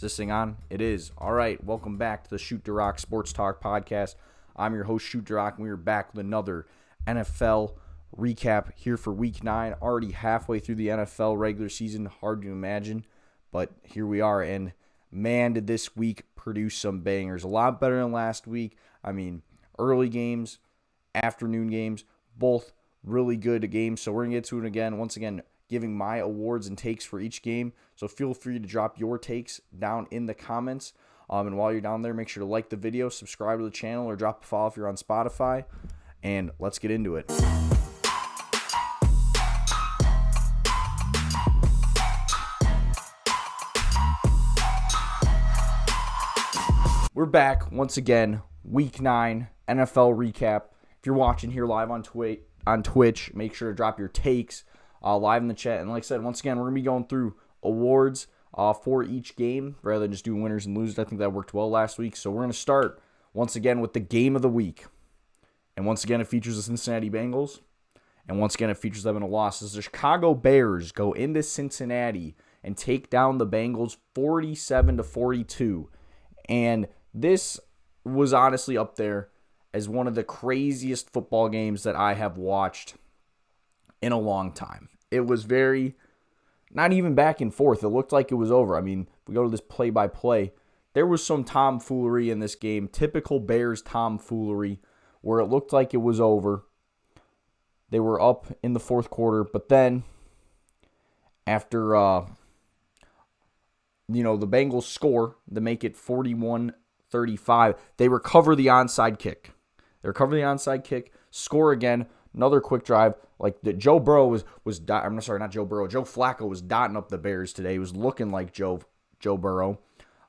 this thing on? It is. All right, welcome back to the Shoot to Rock Sports Talk podcast. I'm your host, Shoot to Rock, and we are back with another NFL recap here for Week 9. Already halfway through the NFL regular season. Hard to imagine, but here we are. And man, did this week produce some bangers. A lot better than last week. I mean, early games, afternoon games, both really good games. So we're going to get to it again. Once again, giving my awards and takes for each game. So feel free to drop your takes down in the comments. And while you're down there, make sure to like the video, subscribe to the channel, or drop a follow if you're on Spotify. And let's get into it. We're back once again, Week 9 NFL recap. If you're watching here live on Twitch, make sure to drop your takes live in the chat. And like I said, once again, we're going to be going through awards for each game rather than just doing winners and losers. I think that worked well last week. So we're going to start once again with the game of the week. And once again, it features the Cincinnati Bengals. And once again, it features them in a loss. As the Chicago Bears go into Cincinnati and take down the Bengals 47-42. And this was honestly up there as one of the craziest football games that I have watched in a long time. It was very, not even back and forth. It looked like it was over. I mean, if we go to this play-by-play, there was some tomfoolery in this game, typical Bears tomfoolery, where it looked like it was over. They were up in the fourth quarter, but then after, the Bengals score to make it 41-35, they recover the onside kick. Score again, another quick drive. Like Joe Burrow Joe Flacco was dotting up the Bears today. He was looking like Joe Burrow.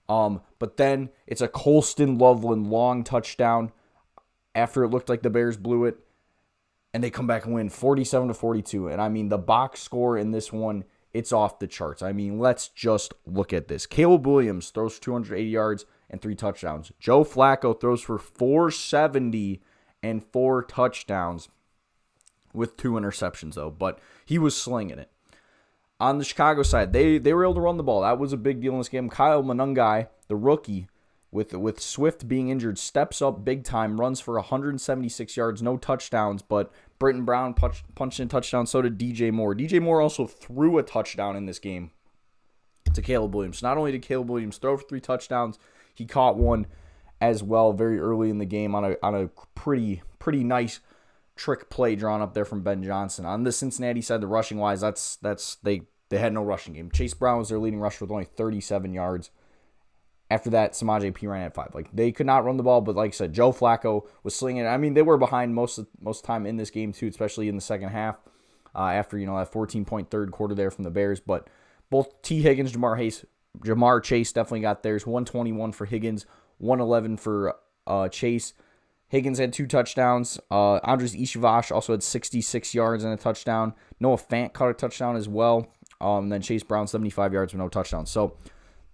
But then it's a Colston Loveland long touchdown after it looked like the Bears blew it, and they come back and win 47-42. And I mean, the box score in this one, it's off the charts. I mean, let's just look at this. Caleb Williams throws 280 yards and 3 touchdowns. Joe Flacco throws for 470 and 4 touchdowns with 2 interceptions, though. But he was slinging it. On the Chicago side, they were able to run the ball. That was a big deal in this game. Kyle Monangai, the rookie, with Swift being injured, steps up big time, runs for 176 yards, no touchdowns, but Britton Brown punched in a touchdown, so did DJ Moore. DJ Moore also threw a touchdown in this game to Caleb Williams. Not only did Caleb Williams throw for 3 touchdowns, he caught one as well very early in the game on a pretty nice trick play drawn up there from Ben Johnson. On the Cincinnati side, the rushing wise, they had no rushing game. Chase Brown was their leading rusher with only 37 yards. After that, Samaje Perine had 5. Like, they could not run the ball, but like I said, Joe Flacco was slinging it. I mean, they were behind most of the time in this game too, especially in the second half. After that 14-point third quarter there from the Bears, but both T. Higgins, Jamar Chase definitely got theirs. 121 for Higgins, 111 for Chase. Higgins had 2 touchdowns. Andres Ishavash also had 66 yards and a touchdown. Noah Fant caught a touchdown as well. And then Chase Brown, 75 yards with no touchdowns. So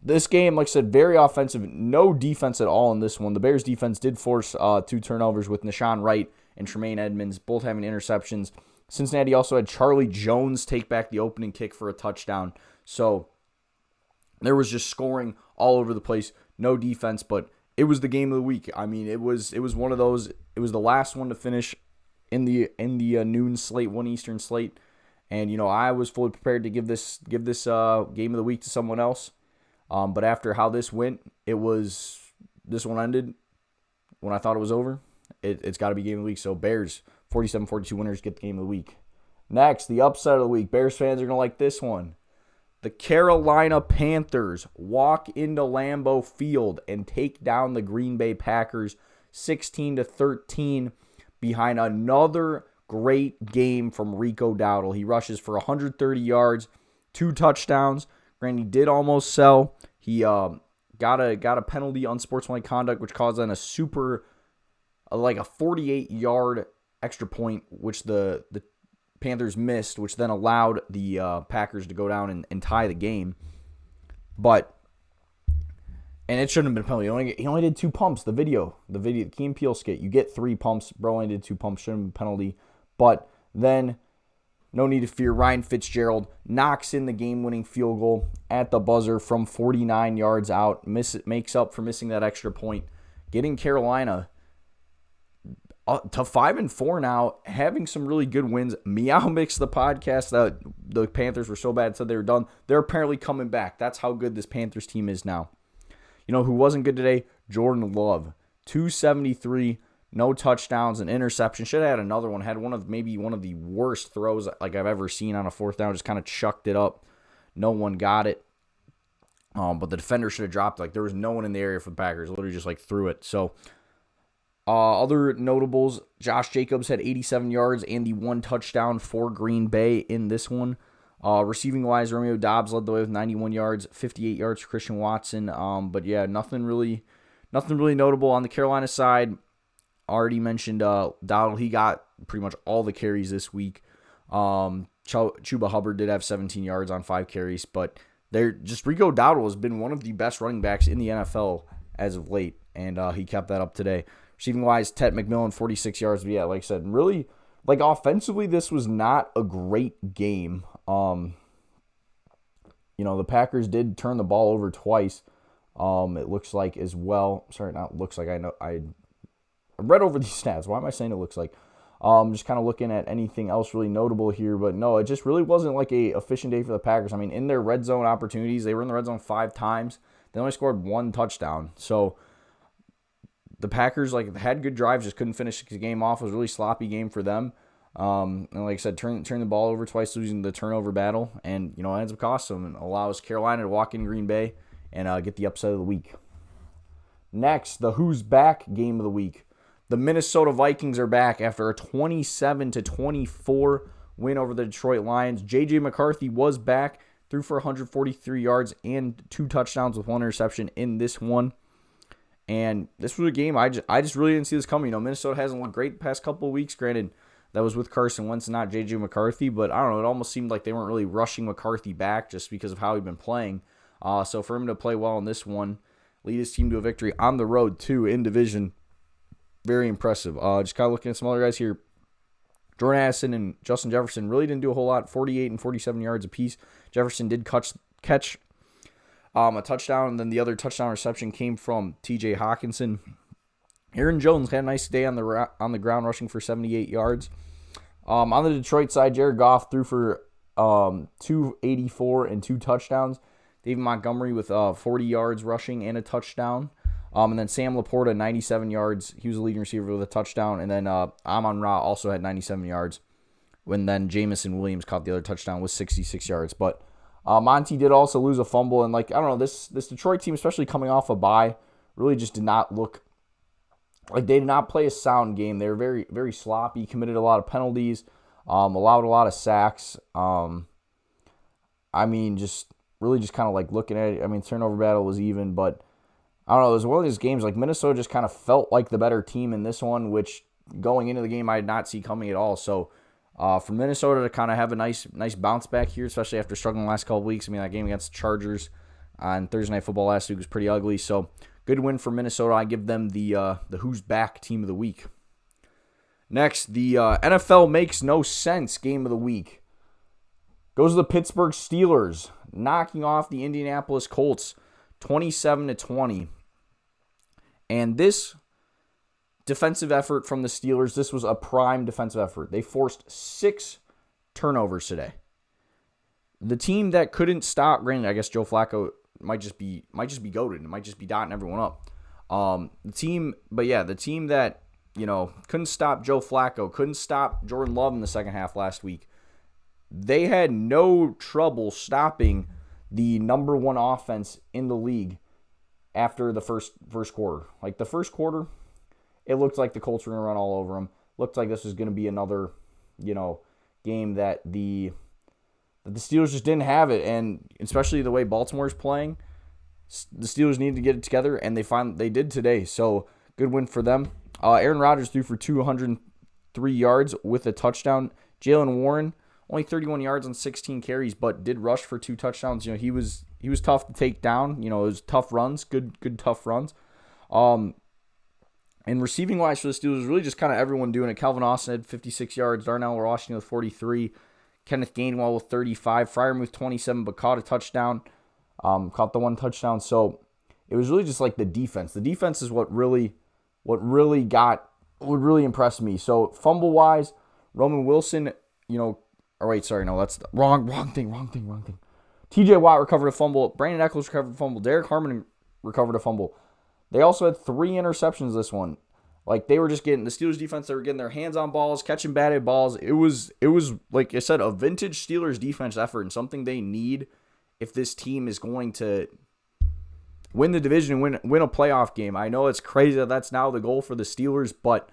this game, like I said, very offensive. No defense at all in this one. The Bears defense did force 2 turnovers with Nashawn Wright and Tremaine Edmonds, both having interceptions. Cincinnati also had Charlie Jones take back the opening kick for a touchdown. So there was just scoring all over the place. No defense, but it was the game of the week. I mean, it was one of those. It was the last one to finish in the noon slate, 1 Eastern slate, and I was fully prepared to give this game of the week to someone else. But after how this went, this one ended when I thought it was over. It's got to be game of the week. So Bears 47-42 winners get the game of the week. Next, the upset of the week. Bears fans are gonna like this one. The Carolina Panthers walk into Lambeau Field and take down the Green Bay Packers 16-13 behind another great game from Rico Dowdle. He rushes for 130 yards, 2 touchdowns. Granny did almost sell. He got a penalty, unsportsmanlike conduct, which caused then a 48-yard extra point, which the Panthers missed, which then allowed the Packers to go down and tie the game. And it shouldn't have been a penalty. He only did 2 pumps. The Key and Peele skit, you get 3 pumps. Bro only did 2 pumps. Shouldn't have been a penalty. But then no need to fear. Ryan Fitzgerald knocks in the game-winning field goal at the buzzer from 49 yards out. Makes up for missing that extra point, getting Carolina to 5-4 now, having some really good wins. Meow Mix, the podcast that the Panthers were so bad, said they were done. They're apparently coming back. That's how good this Panthers team is now. You know who wasn't good today? Jordan Love. 273, no touchdowns, an interception. Should have had another one. Had maybe one of the worst throws like I've ever seen on a fourth down. Just kind of chucked it up. No one got it. But the defender should have dropped. Like, there was no one in the area for the Packers. Literally just like threw it. So other notables, Josh Jacobs had 87 yards and the 1 touchdown for Green Bay in this one. Receiving-wise, Romeo Doubs led the way with 91 yards, 58 yards for Christian Watson. But yeah, nothing really notable on the Carolina side. Already mentioned Dowdle. He got pretty much all the carries this week. Chuba Hubbard did have 17 yards on 5 carries, but Rico Dowdle has been one of the best running backs in the NFL as of late, and he kept that up today. Receiving-wise, Ted McMillan, 46 yards. But yeah, like I said, really, like, offensively, this was not a great game. The Packers did turn the ball over twice. It looks like as well. Sorry, not looks like. I read over these stats. Why am I saying it looks like? Just kind of looking at anything else really notable here. But no, it just really wasn't like a efficient day for the Packers. I mean, in their red zone opportunities, they were in the red zone 5 times. They only scored 1 touchdown. So the Packers had good drives, just couldn't finish the game off. It was a really sloppy game for them. And like I said, turn the ball over twice, losing the turnover battle, and it ends up costing them and allows Carolina to walk in Green Bay and get the upset of the week. Next, the Who's Back game of the week. The Minnesota Vikings are back after a 27-24 win over the Detroit Lions. J.J. McCarthy was back, threw for 143 yards and 2 touchdowns with 1 interception in this one. And this was a game I just really didn't see this coming. Minnesota hasn't looked great the past couple of weeks. Granted, that was with Carson Wentz, not J.J. McCarthy. But I don't know, it almost seemed like they weren't really rushing McCarthy back just because of how he'd been playing. So for him to play well in this one, lead his team to a victory on the road, too, in division, very impressive. Just kind of looking at some other guys here. Jordan Addison and Justin Jefferson really didn't do a whole lot, 48 and 47 yards apiece. Jefferson did catch a touchdown, and then the other touchdown reception came from T.J. Hawkinson. Aaron Jones had a nice day on the ground, rushing for 78 yards. On the Detroit side, Jared Goff threw for 284 and 2 touchdowns. David Montgomery with 40 yards rushing and a touchdown. And then Sam Laporta, 97 yards. He was the leading receiver with a touchdown. And then Amon-Ra also had 97 yards. When then Jamison Williams caught the other touchdown with 66 yards. But Monty did also lose a fumble. And, I don't know, this Detroit team, especially coming off a bye, really just did not look like they did not play a sound game. They were very, very sloppy, committed a lot of penalties, allowed a lot of sacks. Really just kind of looking at it. Turnover battle was even, but I don't know. It was one of these games Minnesota just kind of felt like the better team in this one, which going into the game I did not see coming at all. So for Minnesota to kind of have a nice bounce back here, especially after struggling the last couple of weeks. That game against the Chargers on Thursday Night Football last week was pretty ugly. So good win for Minnesota. I give them the Who's Back team of the week. Next, the NFL Makes No Sense game of the week goes to the Pittsburgh Steelers, knocking off the Indianapolis Colts 27-20. And this defensive effort from the Steelers, this was a prime defensive effort. They forced 6 turnovers today. The team that couldn't stop, granted, I guess Joe Flacco might just be goated. It might just be dotting everyone up. The team that, couldn't stop Joe Flacco, couldn't stop Jordan Love in the second half last week. They had no trouble stopping the number 1 offense in the league after the first quarter. The first quarter, it looked like the Colts were going to run all over them. Looked like this was going to be another, game that the Steelers just didn't have it, and especially the way Baltimore's playing, the Steelers needed to get it together, and they did today. So good win for them. Aaron Rodgers threw for 203 yards with a touchdown. Jalen Warren, only 31 yards on 16 carries, but did rush for 2 touchdowns. He was tough to take down. It was tough runs, good tough runs. And receiving wise for the Steelers, really just kind of everyone doing it. Calvin Austin had 56 yards. Darnell Washington with 43. Kenneth Gainwell with 35. Freiermuth 27, but caught a touchdown. Caught the one touchdown. So it was really just like the defense. The defense is what really impressed me. So fumble wise, Roman Wilson, that's the wrong thing. TJ Watt recovered a fumble. Brandon Echols recovered a fumble. Derek Harmon recovered a fumble. They also had 3 interceptions this one. Like, they were just getting, the Steelers defense, they were getting their hands on balls, catching batted balls. It was like I said, a vintage Steelers defense effort and something they need if this team is going to win the division and win a playoff game. I know it's crazy that that's now the goal for the Steelers, but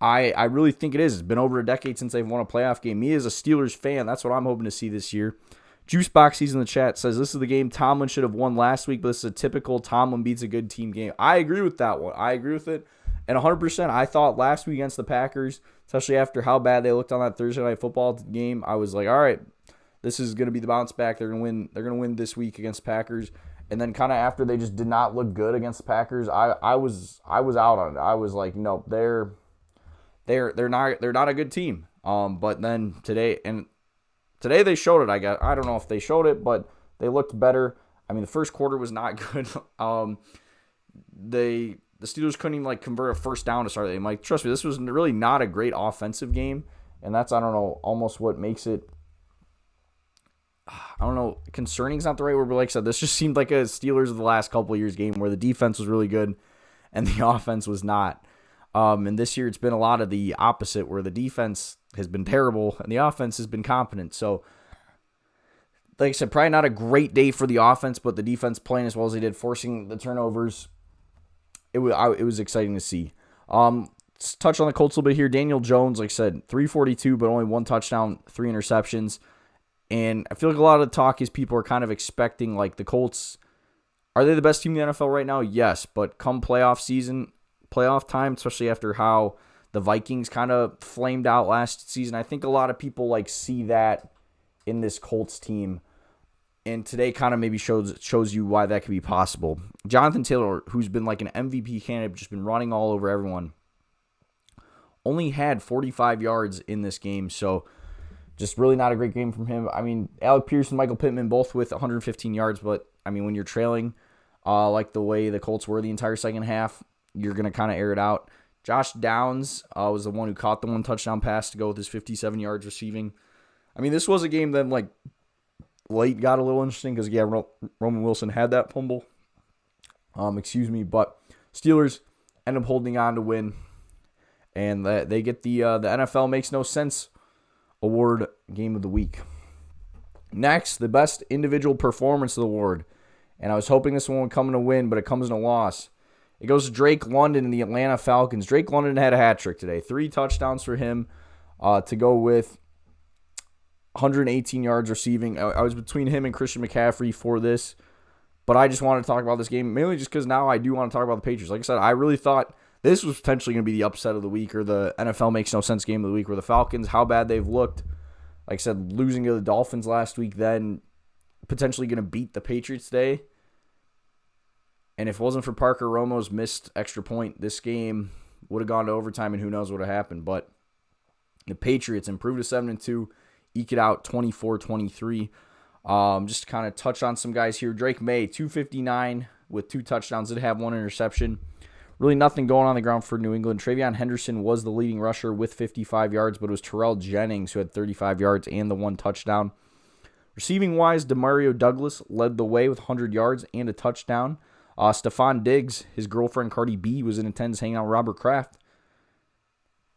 I really think it is. It's been over a decade since they've won a playoff game. Me as a Steelers fan, that's what I'm hoping to see this year. Juicebox, he's in the chat, says this is the game Tomlin should have won last week, but this is a typical Tomlin beats a good team game. I agree with that one. I agree with it. And 100%, I thought last week against the Packers, especially after how bad they looked on that Thursday Night Football game, I was like, all right, this is going to be the bounce back. They're going to win. They're going to win this week against Packers. And then kind of after they just did not look good against the Packers, I was out on it. I was like, no, they're not a good team. But then today they showed it. I don't know if they showed it, but they looked better. I mean, the first quarter was not good. The Steelers couldn't even convert a first down to start the game. Trust me, this was really not a great offensive game, and that's, I don't know, almost what makes it, I don't know, concerning is not the right word, but like I said, this just seemed like a Steelers of the last couple of years game where the defense was really good and the offense was not. And this year it's been a lot of the opposite, where the defense has been terrible and the offense has been competent. So, like I said, probably not a great day for the offense, but the defense playing as well as they did, forcing the turnovers. It was exciting to see. Let's touch on the Colts a little bit here. Daniel Jones, like I said, 342, but only 1 touchdown, 3 interceptions. And I feel like a lot of the talk is people are kind of expecting, the Colts, are they the best team in the NFL right now? Yes, but come playoff time, especially after how the Vikings kind of flamed out last season, I think a lot of people see that in this Colts team. And today kind of maybe shows you why that could be possible. Jonathan Taylor, who's been an MVP candidate, just been running all over everyone, only had 45 yards in this game. So just really not a great game from him. I mean, Alec Pierce and Michael Pittman both with 115 yards. But, I mean, when you're trailing like the way the Colts were the entire second half, you're going to kind of air it out. Josh Downs was the one who caught the 1 touchdown pass to go with his 57 yards receiving. I mean, this was a game that, late got a little interesting because, Roman Wilson had that fumble. But Steelers end up holding on to win. And they get the NFL Makes No Sense Award Game of the Week. Next, the Best Individual Performance Award. And I was hoping this one would come in a win, but it comes in a loss. It goes to Drake London and the Atlanta Falcons. Drake London had a hat trick today. 3 touchdowns for him to go with 118 yards receiving. I was between him and Christian McCaffrey for this, but I just wanted to talk about this game, mainly just because now I do want to talk about the Patriots. Like I said, I really thought this was potentially going to be the upset of the week, or the NFL Makes No Sense Game of the week, where the Falcons, how bad they've looked, like I said, losing to the Dolphins last week, then potentially going to beat the Patriots today. And if it wasn't for Parker Romo's missed extra point, this game would have gone to overtime, and who knows what would have happened. But the Patriots improved to 7-2. Eke it out 24-23. Just to kind of touch on some guys here. Drake May, 259 with 2 touchdowns. Did have 1 interception. Really nothing going on the ground for New England. Travion Henderson was the leading rusher with 55 yards, but it was Terrell Jennings who had 35 yards and the 1 touchdown. Receiving-wise, Demario Douglas led the way with 100 yards and a touchdown. Stephon Diggs, his girlfriend Cardi B, was in attendance hanging out with Robert Kraft.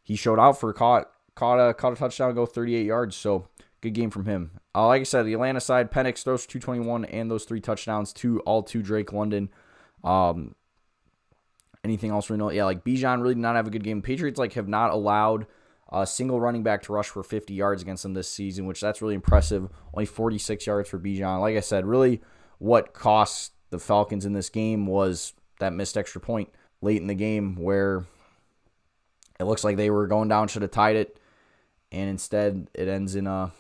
He showed out for caught a touchdown, go 38 yards, so good game from him. Like I said, the Atlanta side, Penix throws for 221 and those 3 touchdowns, all to Drake London. Anything else we know? Yeah, Bijan really did not have a good game. Patriots have not allowed a single running back to rush for 50 yards against them this season, which that's really impressive. Only 46 yards for Bijan. Like I said, really what cost the Falcons in this game was that missed extra point late in the game, where it looks like they were going down, should have tied it, and instead it ends in a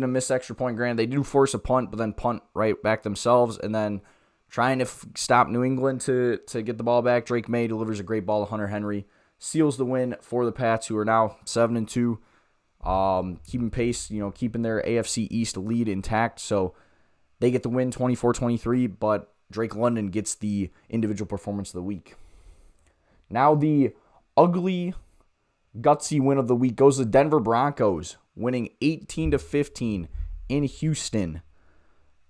missed extra point. Granted, they do force a punt, but then punt right back themselves, and then trying to stop New England to get the ball back. Drake May delivers a great ball to Hunter Henry, seals the win for the Pats, who are now 7-2. keeping pace, keeping their AFC East lead intact. So they get the win 24-23, but Drake London gets the individual performance of the week. Now the ugly, gutsy win of the week goes to Denver Broncos, winning 18-15 in Houston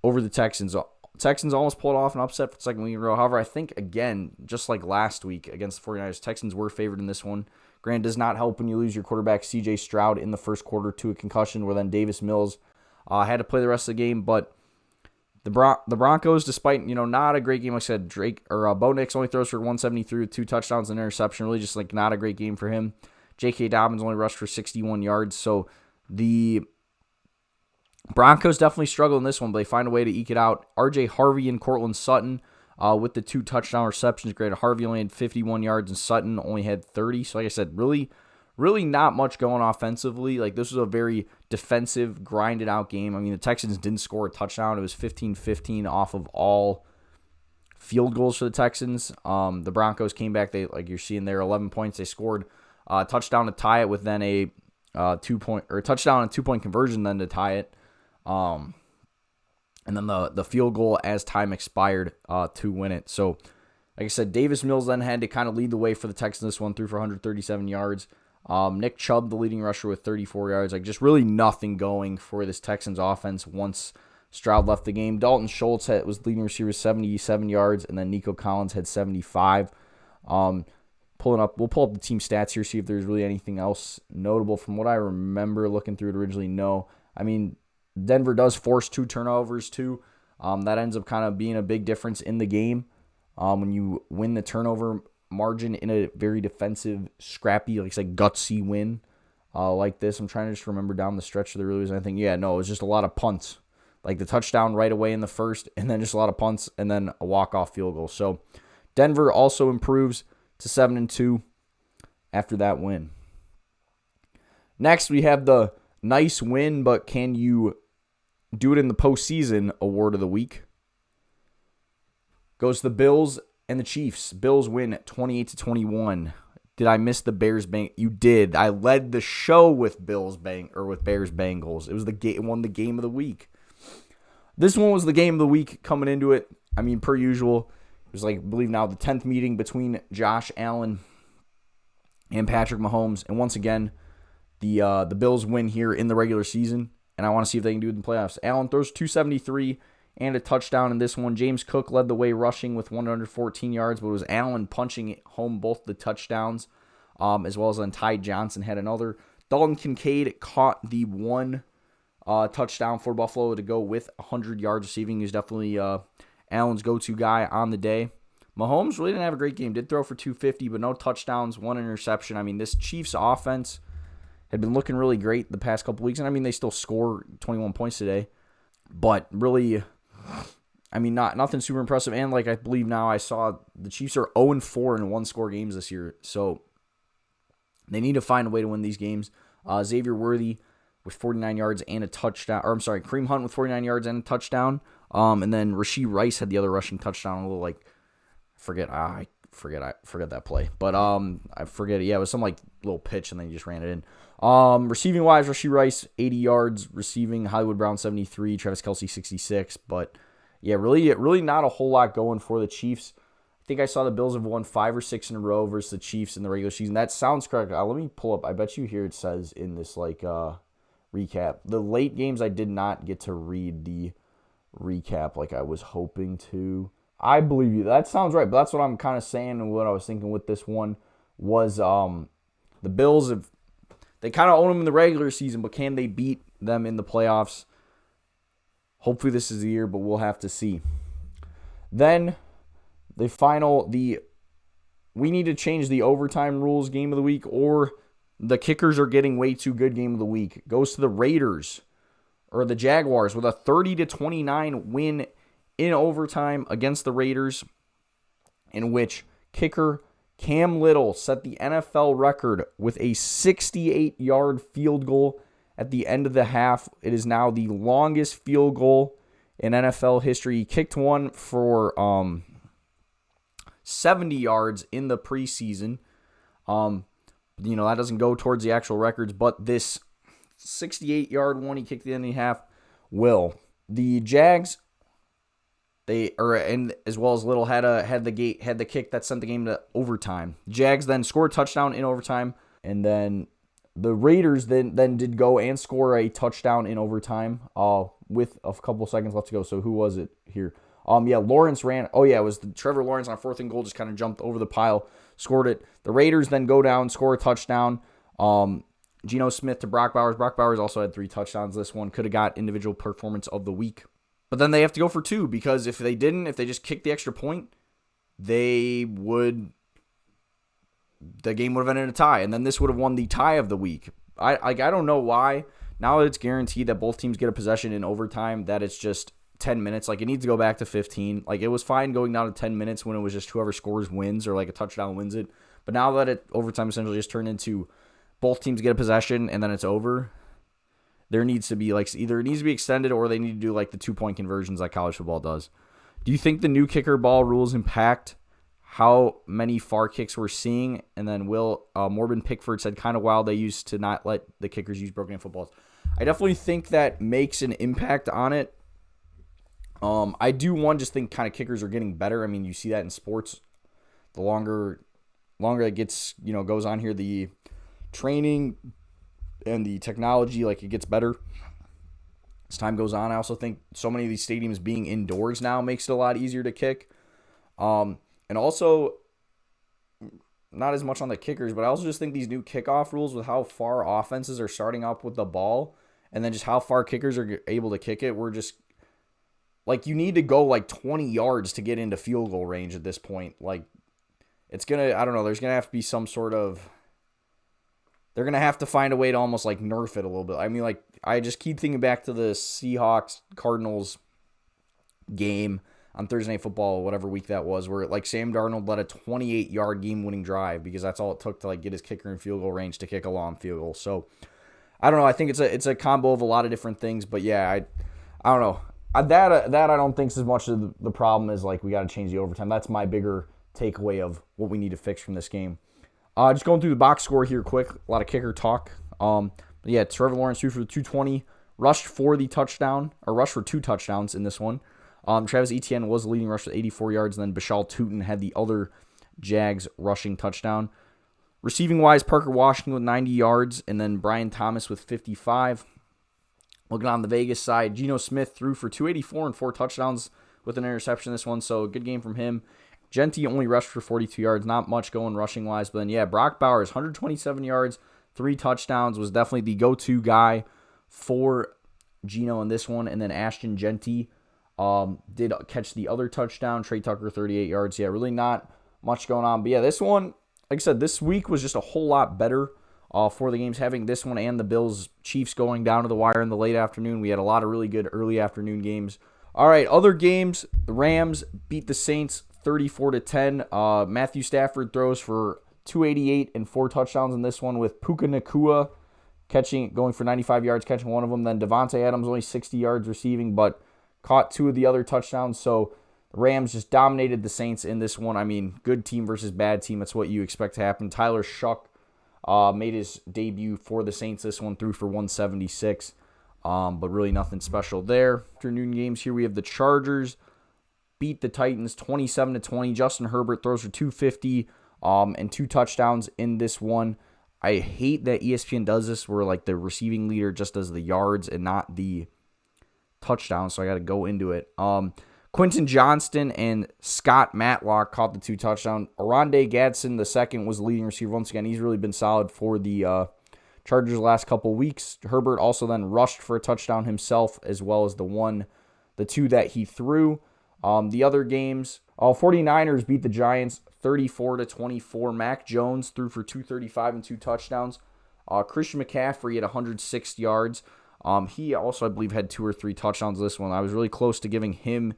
over the Texans. Texans almost pulled off an upset for the second week in a row. However, I think, again, just like last week against the 49ers, Texans were favored in this one. Grant, does not help when you lose your quarterback, C.J. Stroud, in the first quarter to a concussion, where then Davis Mills had to play the rest of the game. But the Broncos, despite, not a great game, like I said, Bo Nix only throws for 173 with 2 touchdowns and interception. Really just like not a great game for him. J.K. Dobbins only rushed for 61 yards. So the Broncos definitely struggle in this one, but they find a way to eke it out. R.J. Harvey and Cortland Sutton with the 2 touchdown receptions. Great. Harvey only had 51 yards and Sutton only had 30. So like I said, really not much going offensively. Like, this was a very defensive, grinded out game. I mean, the Texans didn't score a touchdown. It was 15-15 off of all field goals for the Texans. The Broncos came back. They, like you're seeing there, 11 points. They scored a touchdown to tie it with then a 2-point or touchdown and 2-point conversion then to tie it. And then the field goal as time expired to win it. So, like I said, Davis Mills then had to kind of lead the way for the Texans this one, threw for 137 yards. Nick Chubb, the leading rusher, with 34 yards. Like, just really nothing going for this Texans offense once Stroud left the game. Dalton Schultz was leading receiver, 77 yards, and then Nico Collins had 75. We'll pull up the team stats here, see if there's really anything else notable. From what I remember looking through it originally, no. I mean, Denver does force 2 turnovers too. That ends up kind of being a big difference in the game. When you win the turnover margin in a very defensive, scrappy, like I said, gutsy win like this. I'm trying to just remember down the stretch of the really. I think, it was just a lot of punts. Like the touchdown right away in the first, and then just a lot of punts, and then a walk-off field goal. So Denver also improves to 7-2 after that win. Next, we have the nice win, but can you do it in the postseason award of the week. Goes to the Bills and the Chiefs. Bills win 28-21. Did I miss the Bears Bengals? You did. I led the show with Bears Bengals. It was it won the game of the week. This one was the game of the week coming into it. I mean, per usual, it was like, I believe now, the 10th meeting between Josh Allen and Patrick Mahomes. And once again, the Bills win here in the regular season, and I want to see if they can do it in the playoffs. Allen throws 273 and a touchdown in this one. James Cook led the way rushing with 114 yards, but it was Allen punching home both the touchdowns, as well as then Ty Johnson had another. Dalton Kincaid caught the one touchdown for Buffalo to go with 100 yards receiving. He was definitely Allen's go-to guy on the day. Mahomes really didn't have a great game. Did throw for 250, but no touchdowns, 1 interception. I mean, this Chiefs offense had been looking really great the past couple weeks, and I mean, they still score 21 points today, but really, I mean, nothing super impressive. And like I believe now I saw the Chiefs are 0-4 in one-score games this year, so they need to find a way to win these games. Xavier Worthy with 49 yards and a touchdown, Kareem Hunt with 49 yards and a touchdown, and then Rashee Rice had the other rushing touchdown. A little I forget that play, but I forget it. Yeah, it was some like little pitch, and then he just ran it in. Receiving wise, Rashee Rice 80 yards receiving, Hollywood Brown 73, Travis Kelce 66, but yeah, really not a whole lot going for the Chiefs. I think I saw the Bills have won 5 or 6 in a row versus the Chiefs in the regular season. That sounds correct. Let me pull up. I bet you here it says in this recap. The late games I did not get to read the recap like I was hoping to. I believe you. That sounds right, but that's what I'm kind of saying, and what I was thinking with this one was the Bills they kind of own them in the regular season, but can they beat them in the playoffs? Hopefully this is the year, but we'll have to see. Then we need to change the overtime rules game of the week, or the kickers are getting way too good game of the week. Goes to the Raiders, or the Jaguars, with a 30-29 win in overtime against the Raiders, in which kicker Cam Little set the NFL record with a 68-yard field goal at the end of the half. It is now the longest field goal in NFL history. He kicked one for 70 yards in the preseason. That doesn't go towards the actual records, but this 68-yard one he kicked the end of the half. The Jags, and as well as Little had the kick that sent the game to overtime. Jags then scored a touchdown in overtime, and then the Raiders then did go and score a touchdown in overtime with a couple seconds left to go. So who was it here? Lawrence ran. Oh yeah, it was Trevor Lawrence on 4th and goal, just kind of jumped over the pile, scored it. The Raiders then go down, score a touchdown. Geno Smith to Brock Bowers. Brock Bowers also had 3 touchdowns. This one could have got individual performance of the week. But then they have to go for 2 because if they just kicked the extra point, the game would have ended in a tie. And then this would have won the tie of the week. I don't know why. Now that it's guaranteed that both teams get a possession in overtime, that it's just 10 minutes. Like, it needs to go back to 15. Like, it was fine going down to 10 minutes when it was just whoever scores wins or like a touchdown wins it. But now that overtime essentially just turned into both teams get a possession and then it's over, there needs to be like either it needs to be extended or they need to do like the 2-point conversions like college football does. Do you think the new kicker ball rules impact how many far kicks we're seeing? And then Morbin Pickford said kind of wild they used to not let the kickers use broken footballs. I definitely think that makes an impact on it. I do just think kind of kickers are getting better. I mean, you see that in sports. The longer it gets, goes on here, the training and the technology, like, it gets better as time goes on. I also think so many of these stadiums being indoors now makes it a lot easier to kick. And also, not as much on the kickers, but I also just think these new kickoff rules with how far offenses are starting up with the ball and then just how far kickers are able to kick it, we're just, like, you need to go like 20 yards to get into field goal range at this point. Like, it's going to, I don't know, there's going to have to be some sort of, they're going to have to find a way to almost like nerf it a little bit. I mean, like, I just keep thinking back to the Seahawks-Cardinals game on Thursday Night Football, whatever week that was, where like Sam Darnold led a 28-yard game-winning drive because that's all it took to like get his kicker in field goal range to kick a long field goal. So, I don't know. I think it's a combo of a lot of different things, but yeah, I don't know. That I don't think is as much of the problem as like we got to change the overtime. That's my bigger takeaway of what we need to fix from this game. Just going through the box score here quick. A lot of kicker talk. Trevor Lawrence threw for the 220, rushed for 2 touchdowns in this one. Travis Etienne was the leading rusher with 84 yards, and then Bashal Tutin had the other Jags rushing touchdown. Receiving-wise, Parker Washington with 90 yards, and then Brian Thomas with 55. Looking on the Vegas side, Geno Smith threw for 284 and 4 touchdowns with an interception this one, so a good game from him. Genty only rushed for 42 yards, not much going rushing-wise, but then, Brock Bowers, 127 yards, 3 touchdowns, was definitely the go-to guy for Geno in this one, and then Ashton Genty did catch the other touchdown. Trey Tucker, 38 yards. Yeah, really not much going on. But yeah, this one, like I said, this week was just a whole lot better for the games. Having this one and the Bills-Chiefs going down to the wire in the late afternoon. We had a lot of really good early afternoon games. All right, other games. The Rams beat the Saints 34-10. Matthew Stafford throws for 288 and 4 touchdowns in this one, with Puka Nacua going for 95 yards, catching one of them. Then Devontae Adams only 60 yards receiving, but caught 2 of the other touchdowns. So the Rams just dominated the Saints in this one. I mean, good team versus bad team. That's what you expect to happen. Tyler Shuck made his debut for the Saints this one, threw for 176. But really nothing special there. Afternoon games here, we have the Chargers beat the Titans 27-20. Justin Herbert throws for 250 and 2 touchdowns in this one. I hate that ESPN does this where like the receiving leader just does the yards and not the touchdowns, so I got to go into it. Quentin Johnston and Scott Matlock caught the 2 touchdowns. Oronde Gadsden II was the leading receiver once again. He's really been solid for the Chargers the last couple weeks. Herbert also then rushed for a touchdown himself, as well as the 2 that he threw. The other games, 49ers beat the Giants 34-24. Mac Jones threw for 235 and 2 touchdowns. Christian McCaffrey at 106 yards. He also, I believe, had 2 or 3 touchdowns this one. I was really close to giving him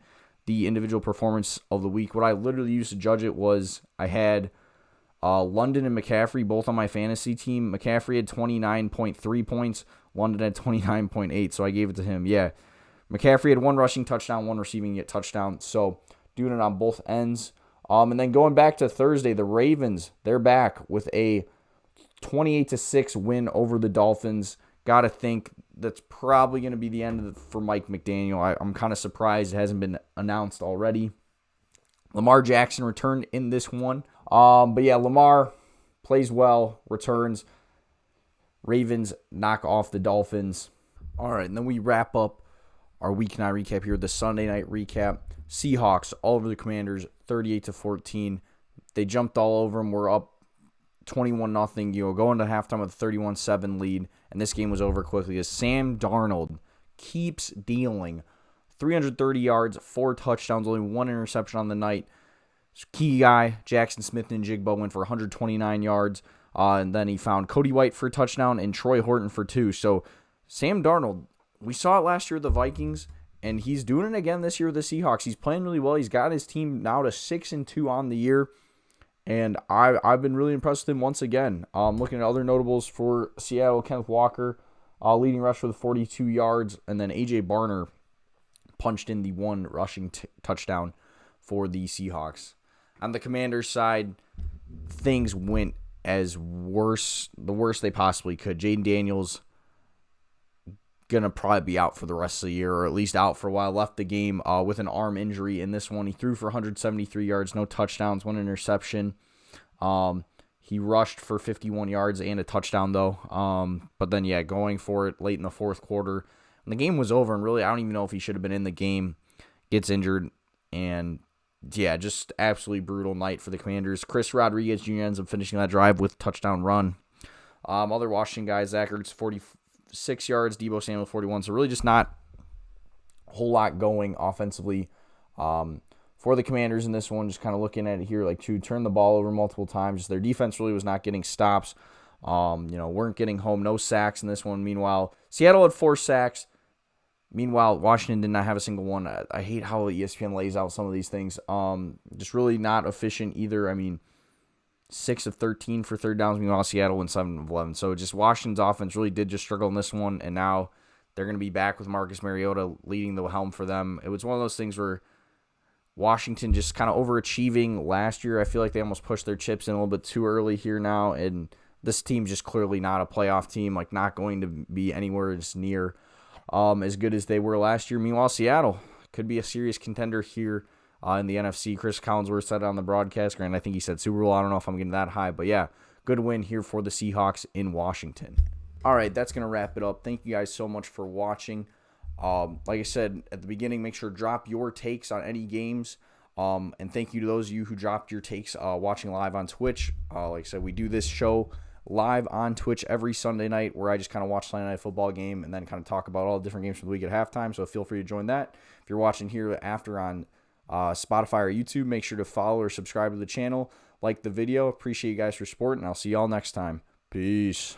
the individual performance of the week. What I literally used to judge it was I had London and McCaffrey both on my fantasy team. McCaffrey had 29.3 points. London had 29.8, so I gave it to him. Yeah, McCaffrey had 1 rushing touchdown, 1 receiving touchdown, so doing it on both ends. And then going back to Thursday, the Ravens, they're back with a 28-6 win over the Dolphins. got to think that's probably going to be the end for Mike McDaniel. I'm kind of surprised it hasn't been announced already. Lamar Jackson returned in this one. But yeah, Lamar plays well, returns. Ravens knock off the Dolphins. All right, and then we wrap up our Week 9 recap here, the Sunday night recap. Seahawks all over the Commanders, 38-14. They jumped all over them. We're up 21-0. Going to halftime with a 31-7 lead, and this game was over quickly as Sam Darnold keeps dealing. 330 yards, 4 touchdowns, only 1 interception on the night. Key guy, Jackson Smith and Jigbo went for 129 yards, and then he found Cody White for a touchdown and Troy Horton for 2. So Sam Darnold, we saw it last year with the Vikings, and he's doing it again this year with the Seahawks. He's playing really well. He's got his team now to 6-2 on the year. And I've been really impressed with him once again. Looking at other notables for Seattle, Kenneth Walker, leading rusher with 42 yards. And then A.J. Barner punched in the 1 rushing touchdown for the Seahawks. On the Commanders' side, things went the worst they possibly could. Jaden Daniels going to probably be out for the rest of the year, or at least out for a while. Left the game with an arm injury in this one. He threw for 173 yards, no touchdowns, 1 interception. He rushed for 51 yards and a touchdown, though. But then, yeah, going for it late in the fourth quarter. And the game was over, and really, I don't even know if he should have been in the game. Gets injured, and yeah, just absolutely brutal night for the Commanders. Chris Rodriguez Jr. ends up finishing that drive with a touchdown run. Other Washington guys, Zach Ertz, 46 yards, Deebo Samuel, 41. So really just not a whole lot going offensively for the Commanders in this one. Just kind of looking at it here, like to turn the ball over multiple times. Just their defense really was not getting stops. Weren't getting home. No sacks in this one. Meanwhile, Seattle had 4 sacks. Meanwhile, Washington did not have a single one. I hate how ESPN lays out some of these things. Just really not efficient either. I mean, 6 of 13 for third downs. Meanwhile, Seattle went 7 of 11. So just Washington's offense really did just struggle in this one. And now they're going to be back with Marcus Mariota leading the helm for them. It was one of those things where Washington just kind of overachieving last year. I feel like they almost pushed their chips in a little bit too early here now. And this team's just clearly not a playoff team, like not going to be anywhere just near as good as they were last year. Meanwhile, Seattle could be a serious contender here in the NFC. Chris Collinsworth said it on the broadcast, and I think he said Super Bowl. I don't know if I'm getting that high, but yeah, good win here for the Seahawks in Washington. All right, that's going to wrap it up. Thank you guys so much for watching. Like I said at the beginning, make sure to drop your takes on any games. And thank you to those of you who dropped your takes watching live on Twitch. Like I said, we do this show live on Twitch every Sunday night where I just kind of watch Sunday Night Football game and then kind of talk about all the different games from the week at halftime. So feel free to join that. If you're watching here after on Spotify or YouTube, make sure to follow or subscribe to the channel. Like the video. Appreciate you guys for support, and I'll see y'all next time. Peace.